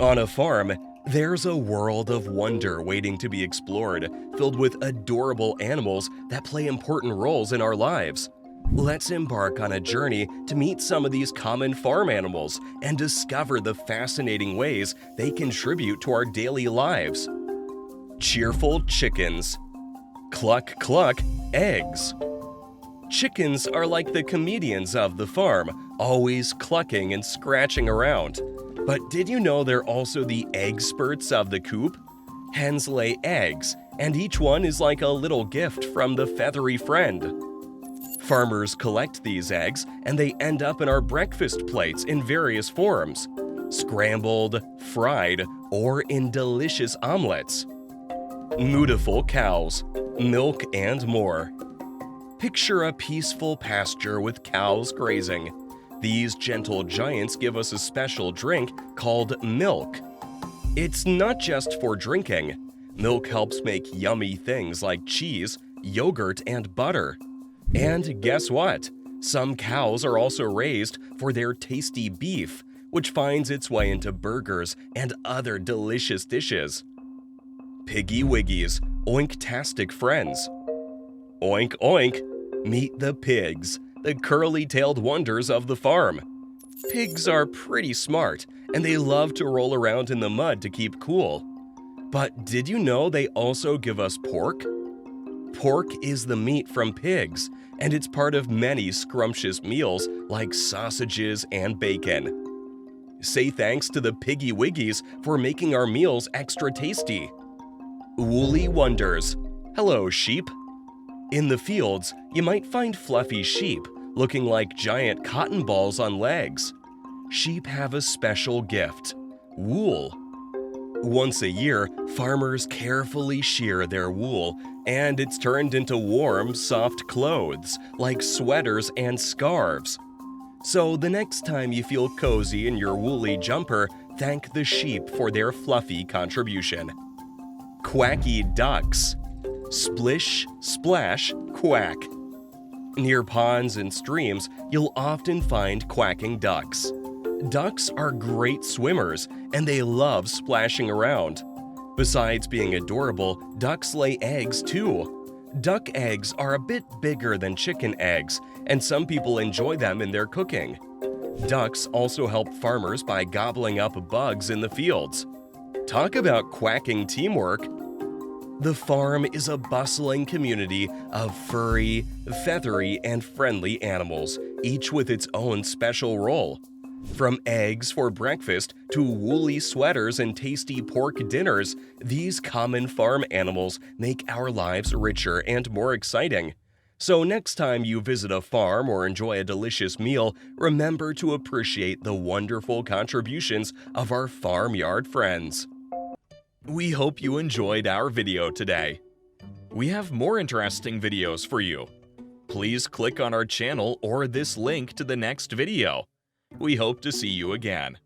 On a farm, there's a world of wonder waiting to be explored, filled with adorable animals that play important roles in our lives. Let's embark on a journey to meet some of these common farm animals and discover the fascinating ways they contribute to our daily lives. Cheerful chickens. Cluck cluck, eggs. Chickens are like the comedians of the farm, always clucking and scratching around. But did you know they're also the experts of the coop? Hens lay eggs, and each one is like a little gift from the feathery friend. Farmers collect these eggs, and they end up in our breakfast plates in various forms: scrambled, fried, or in delicious omelets. Beautiful cows, milk and more. Picture a peaceful pasture with cows grazing. These gentle giants give us a special drink called milk. It's not just for drinking. Milk helps make yummy things like cheese, yogurt, and butter. And guess what? Some cows are also raised for their tasty beef, which finds its way into burgers and other delicious dishes. Piggy Wiggies, oinktastic friends. Oink oink, meet the pigs, the curly-tailed wonders of the farm. Pigs are pretty smart, and they love to roll around in the mud to keep cool. But did you know they also give us pork? Pork is the meat from pigs, and it's part of many scrumptious meals like sausages and bacon. Say thanks to the Piggy Wiggies for making our meals extra tasty. Woolly wonders. Hello, sheep. In the fields, you might find fluffy sheep looking like giant cotton balls on legs. Sheep have a special gift: wool. Once a year, farmers carefully shear their wool, and it's turned into warm, soft clothes like sweaters and scarves. So the next time you feel cozy in your woolly jumper, thank the sheep for their fluffy contribution. Quacky ducks. Splish, splash, quack. Near ponds and streams, you'll often find quacking ducks. Ducks are great swimmers, and they love splashing around. Besides being adorable, ducks lay eggs too. Duck eggs are a bit bigger than chicken eggs, and some people enjoy them in their cooking. Ducks also help farmers by gobbling up bugs in the fields. Talk about quacking teamwork! The farm is a bustling community of furry, feathery, and friendly animals, each with its own special role. From eggs for breakfast to woolly sweaters and tasty pork dinners, these common farm animals make our lives richer and more exciting. So next time you visit a farm or enjoy a delicious meal, remember to appreciate the wonderful contributions of our farmyard friends. We hope you enjoyed our video today. We have more interesting videos for you. Please click on our channel or this link to the next video. We hope to see you again.